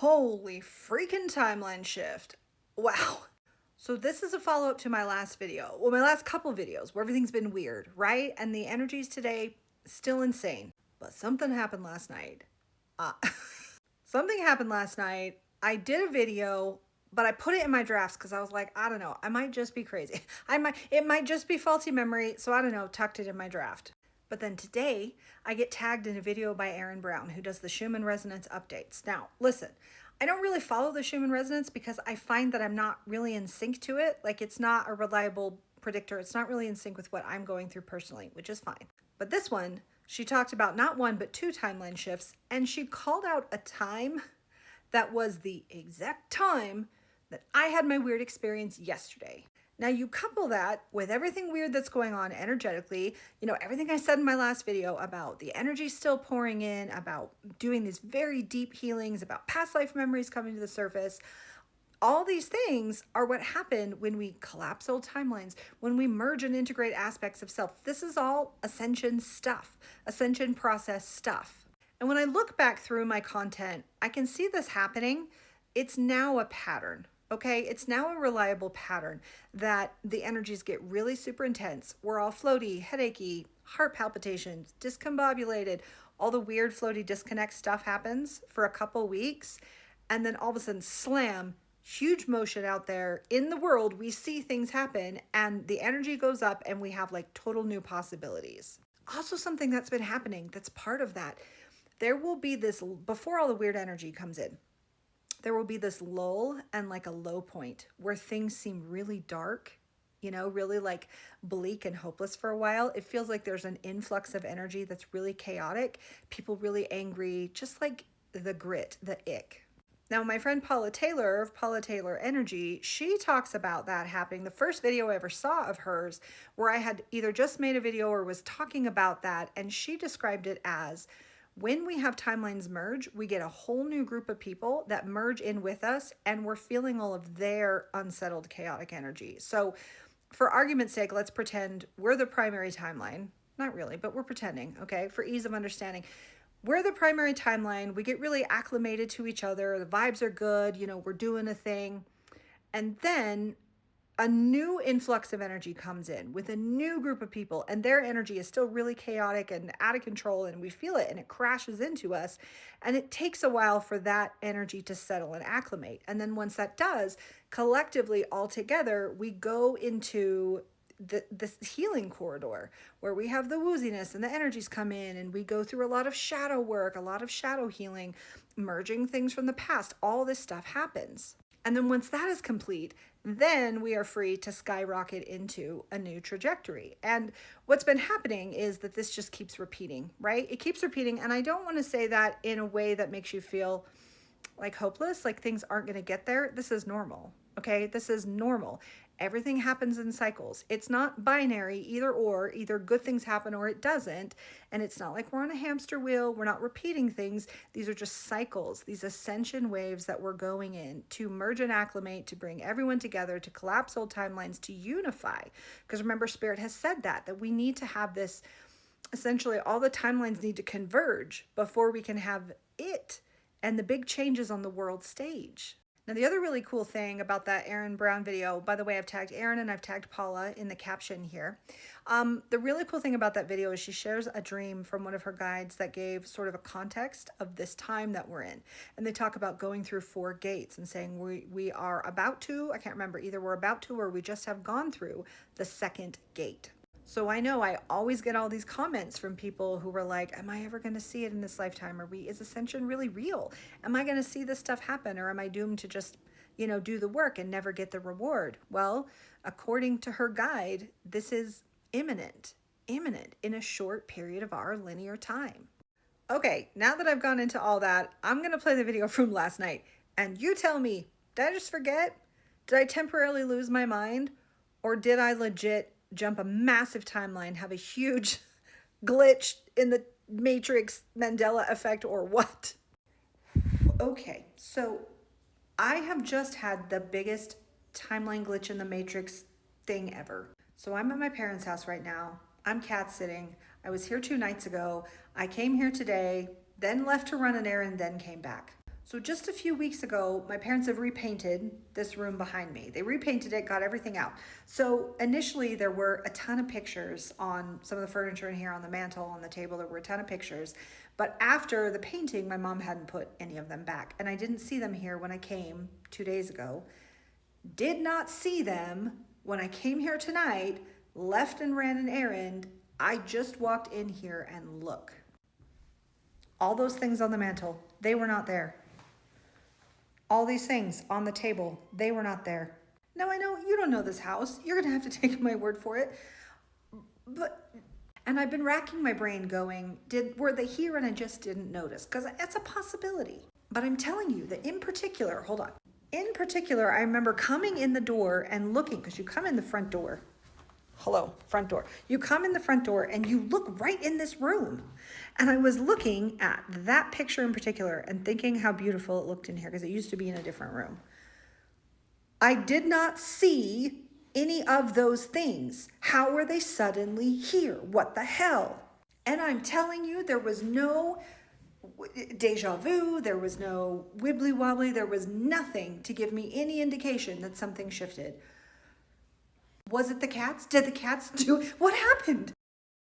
Holy freaking timeline shift. Wow. So this is a follow-up to my last video. Well, my last couple videos where everything's been weird, right? And the energies today, still insane. But something happened last night. Uh, something happened last night. I did a video, but I put it in my drafts because I was like, I don't know, I might just be crazy. It might just be faulty memory. So I don't know, tucked it in my draft. But then today, I get tagged in a video by Aaron Brown, who does the Schumann resonance updates. Now, listen, I don't really follow the Schumann resonance because I find that I'm not really in sync to it. Like, it's not a reliable predictor. It's not really in sync with what I'm going through personally, which is fine. But this one, she talked about not one, but two timeline shifts, and she called out a time that was the exact time that I had my weird experience yesterday. Now you couple that with everything weird that's going on energetically, everything I said in my last video about the energy still pouring in, about doing these very deep healings, about past life memories coming to the surface. All these things are what happened when we collapse old timelines, when we merge and integrate aspects of self. This is all Ascension stuff, Ascension process stuff. And when I look back through my content, I can see this happening. It's now a pattern. Okay, it's now a reliable pattern that the energies get really super intense. We're all floaty, headachy, heart palpitations, discombobulated. All the weird floaty disconnect stuff happens for a couple weeks. And then all of a sudden, slam, huge motion out there in the world. We see things happen and the energy goes up and we have like total new possibilities. Also, something that's been happening that's part of that. There will be this, before all the weird energy comes in, there will be this lull and like a low point where things seem really dark, really like bleak and hopeless for a while. It feels like there's an influx of energy that's really chaotic, people really angry, just like the grit, the ick. Now, my friend Paula Taylor of Paula Taylor Energy, she talks about that happening. The first video I ever saw of hers where I had either just made a video or was talking about that, and she described it as, when we have timelines merge, we get a whole new group of people that merge in with us and we're feeling all of their unsettled, chaotic energy. So for argument's sake, let's pretend we're the primary timeline. Not really, but we're pretending, okay, for ease of understanding. We're the primary timeline. We get really acclimated to each other. The vibes are good. We're doing a thing. And then a new influx of energy comes in with a new group of people, and their energy is still really chaotic and out of control, and we feel it and it crashes into us, and it takes a while for that energy to settle and acclimate. And then once that does, collectively all together, we go into this healing corridor where we have the wooziness and the energies come in, and we go through a lot of shadow work, a lot of shadow healing, merging things from the past. All this stuff happens. And then once that is complete, then we are free to skyrocket into a new trajectory. And what's been happening is that this just keeps repeating, right? It keeps repeating. And I don't want to say that in a way that makes you feel like hopeless, like things aren't going to get there. This is normal. Okay, this is normal. Everything happens in cycles. It's not binary, either or, either good things happen or it doesn't. And it's not like we're on a hamster wheel. We're not repeating things. These are just cycles, these ascension waves that we're going in to merge and acclimate, to bring everyone together, to collapse old timelines, to unify. Because remember, Spirit has said that we need to have this, essentially all the timelines need to converge before we can have it and the big changes on the world stage. Now, the other really cool thing about that Aaron Brown video, by the way, I've tagged Aaron and I've tagged Paula in the caption here. The really cool thing about that video is she shares a dream from one of her guides that gave sort of a context of this time that we're in. And they talk about going through 4 gates and saying we are about to, I can't remember, either we're about to or we just have gone through the 2nd gate. So I know I always get all these comments from people who were like, am I ever going to see it in this lifetime? Is Ascension really real? Am I going to see this stuff happen? Or am I doomed to just, do the work and never get the reward? Well, according to her guide, this is imminent in a short period of our linear time. Okay, now that I've gone into all that, I'm going to play the video from last night. And you tell me, did I just forget? Did I temporarily lose my mind? Or did I legit jump a massive timeline, have a huge glitch in the Matrix Mandela effect, or what? Okay, so I have just had the biggest timeline glitch in the Matrix thing ever. So I'm at my parents' house right now. I'm cat sitting. I was here 2 nights ago. I came here today, then left to run an errand, then came back. So just a few weeks ago, my parents have repainted this room behind me. They repainted it, got everything out. So initially there were a ton of pictures on some of the furniture in here, on the mantle, on the table, there were a ton of pictures. But after the painting, my mom hadn't put any of them back. And I didn't see them here when I came 2 days ago. Did not see them when I came here tonight, left and ran an errand. I just walked in here and look. All those things on the mantle, they were not there. All these things on the table, they were not there. Now I know you don't know this house. You're gonna have to take my word for it. And I've been racking my brain going, were they here and I just didn't notice? Because it's a possibility. But I'm telling you that in particular, hold on. In particular, I remember coming in the door and looking, because you come in the front door. Hello, front door. You come in the front door and you look right in this room. And I was looking at that picture in particular and thinking how beautiful it looked in here, because it used to be in a different room. I did not see any of those things. How were they suddenly here? What the hell? And I'm telling you, there was no deja vu, there was no wibbly wobbly, there was nothing to give me any indication that something shifted. Was it the cats? Did the cats do? What happened?